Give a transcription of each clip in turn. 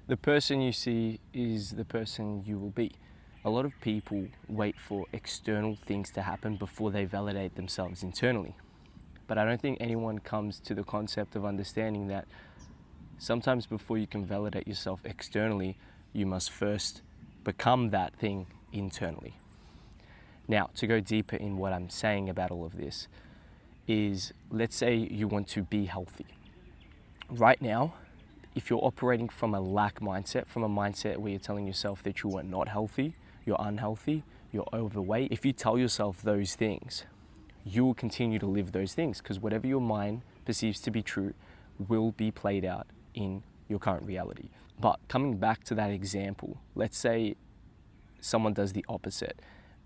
The person you see is the person you will be. A lot of people wait for external things to happen before they validate themselves internally. But I don't think anyone comes to the concept of understanding that sometimes before you can validate yourself externally, you must first become that thing internally. Now, to go deeper in what I'm saying about all of this is, let's say you want to be healthy. Right now, if you're operating from a lack mindset, from a mindset where you're telling yourself that you are not healthy, you're unhealthy, you're overweight, if you tell yourself those things, you will continue to live those things, because whatever your mind perceives to be true will be played out in your current reality. But coming back to that example, let's say someone does the opposite.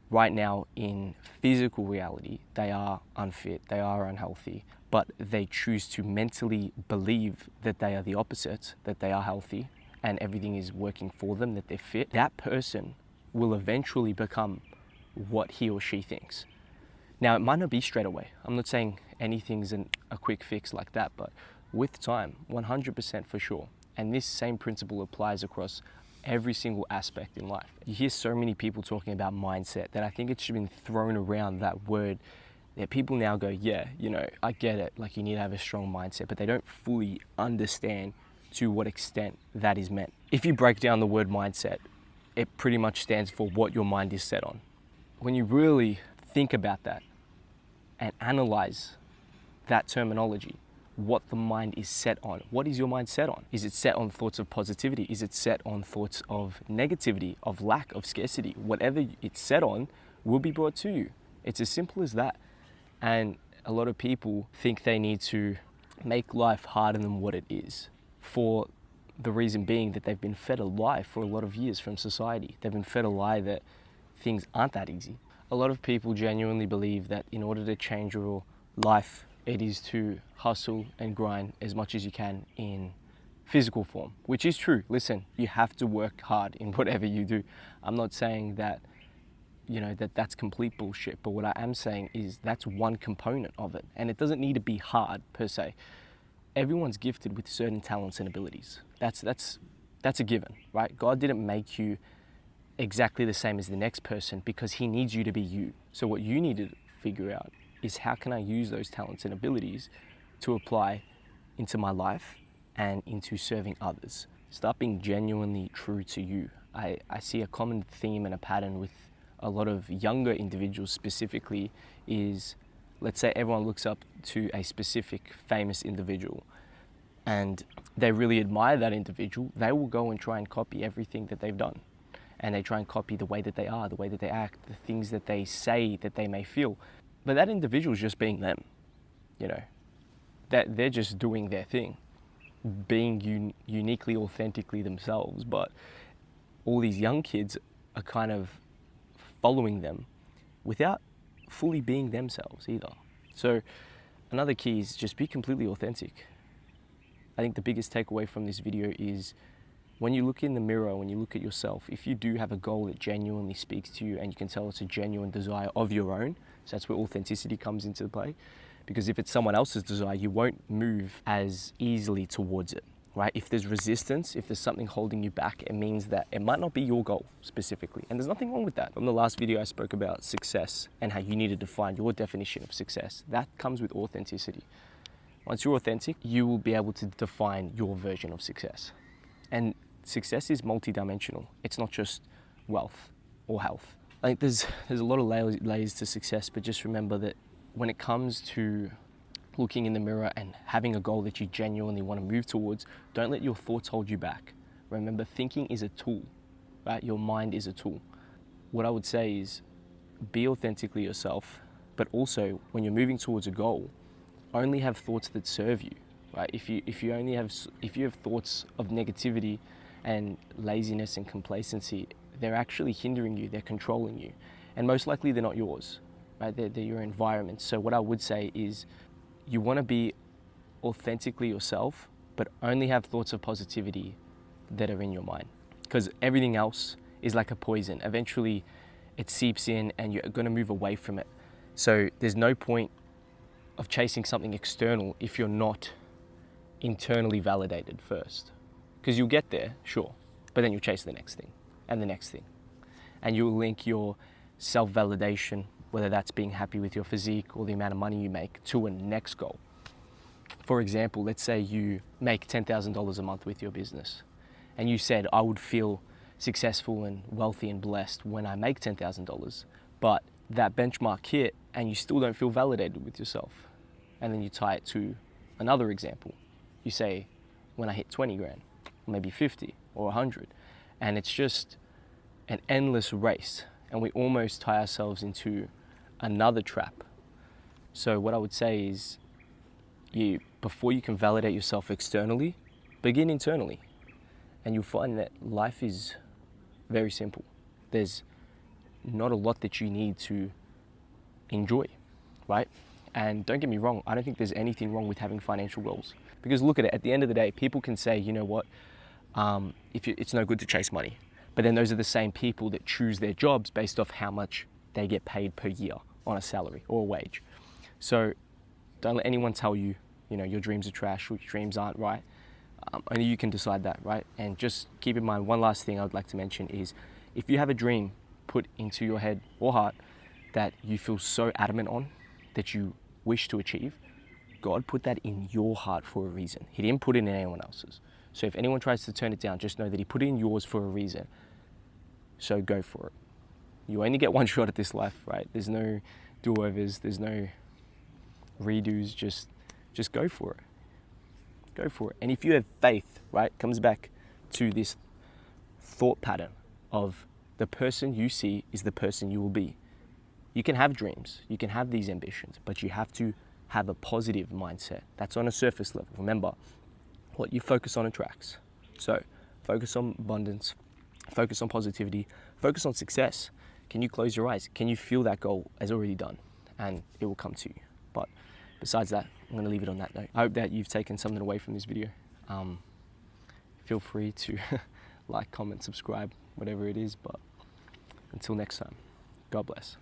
Right now in physical reality, they are unfit, they are unhealthy, but they choose to mentally believe that they are the opposite, that they are healthy and everything is working for them, that they're fit. That person will eventually become what he or she thinks. Now, it might not be straight away. I'm not saying anything's a quick fix like that, but with time, 100% for sure. And this same principle applies across every single aspect in life. You hear so many people talking about mindset that I think it's been thrown around, that word, that people now go, yeah, I get it, like you need to have a strong mindset, but they don't fully understand to what extent that is meant. If you break down the word mindset, it pretty much stands for what your mind is set on. When you really think about that and analyze that terminology, what the mind is set on. What is your mind set on? Is it set on thoughts of positivity? Is it set on thoughts of negativity, of lack, of scarcity? Whatever it's set on will be brought to you. It's as simple as that. And a lot of people think they need to make life harder than what it is, for the reason being that they've been fed a lie for a lot of years from society. They've been fed a lie that things aren't that easy. A lot of people genuinely believe that in order to change your life, it is to hustle and grind as much as you can in physical form, which is true. Listen, you have to work hard in whatever you do. I'm not saying that, that's complete bullshit, but what I am saying is that's one component of it. And it doesn't need to be hard per se. Everyone's gifted with certain talents and abilities. That's a given, right? God didn't make you exactly the same as the next person because he needs you to be you. So what you need to figure out is, how can I use those talents and abilities to apply into my life and into serving others? Start being genuinely true to you. I see a common theme and a pattern with a lot of younger individuals specifically is, let's say everyone looks up to a specific famous individual and they really admire that individual. They will go and try and copy everything that they've done. And they try and copy the way that they are, the way that they act, the things that they say that they may feel. But that individual is just being them, that they're just doing their thing, being uniquely, authentically themselves. But all these young kids are kind of following them without fully being themselves either. So another key is just be completely authentic. I think the biggest takeaway from this video is, when you look in the mirror, when you look at yourself, if you do have a goal that genuinely speaks to you and you can tell it's a genuine desire of your own, so that's where authenticity comes into play. Because if it's someone else's desire, you won't move as easily towards it, right? If there's resistance, if there's something holding you back, it means that it might not be your goal specifically. And there's nothing wrong with that. In the last video, I spoke about success and how you need to define your definition of success. That comes with authenticity. Once you're authentic, you will be able to define your version of success. And success is multidimensional. It's not just wealth or health. I think there's a lot of layers to success, but just remember that when it comes to looking in the mirror and having a goal that you genuinely want to move towards, don't let your thoughts hold you back. Remember, thinking is a tool, right? Your mind is a tool. What I would say is, be authentically yourself, but also when you're moving towards a goal, only have thoughts that serve you, right? If you have thoughts of negativity and laziness and complacency, they're actually hindering you, they're controlling you. And most likely they're not yours, right? They're your environment. So what I would say is, you want to be authentically yourself, but only have thoughts of positivity that are in your mind. Because everything else is like a poison. Eventually it seeps in and you're going to move away from it. So there's no point of chasing something external if you're not internally validated first. Because you'll get there, sure, but then you'll chase the next thing and the next thing. And you'll link your self-validation, whether that's being happy with your physique or the amount of money you make, to a next goal. For example, let's say you make $10,000 a month with your business, and you said, I would feel successful and wealthy and blessed when I make $10,000, but that benchmark hit and you still don't feel validated with yourself. And then you tie it to another example. You say, when I hit 20 grand, maybe 50 or 100, and it's just an endless race, and we almost tie ourselves into another trap. So what I would say is, before you can validate yourself externally, begin internally. And you'll find that life is very simple. There's not a lot that you need to enjoy, right? And don't get me wrong, I don't think there's anything wrong with having financial goals. Because look at it, at the end of the day, people can say, you know what, it's no good to chase money. But then those are the same people that choose their jobs based off how much they get paid per year on a salary or a wage. So don't let anyone tell you, your dreams are trash or your dreams aren't right. Only you can decide that, right? And just keep in mind, one last thing I would like to mention is, if you have a dream put into your head or heart that you feel so adamant on, that you wish to achieve, God put that in your heart for a reason. He didn't put it in anyone else's. So if anyone tries to turn it down, just know that He put it in yours for a reason. So go for it. You only get one shot at this life, right? There's no do-overs, there's no redos, just go for it. Go for it. And if you have faith, right, it comes back to this thought pattern of the person you see is the person you will be. You can have dreams, you can have these ambitions, but you have to have a positive mindset. That's on a surface level. Remember, what you focus on attracts. So focus on abundance, focus on positivity, focus on success. Can you close your eyes? Can you feel that goal as already done? And it will come to you. But besides that, I'm going to leave it on that note. I hope that you've taken something away from this video. Feel free to like, comment, subscribe, whatever it is. But until next time, God bless.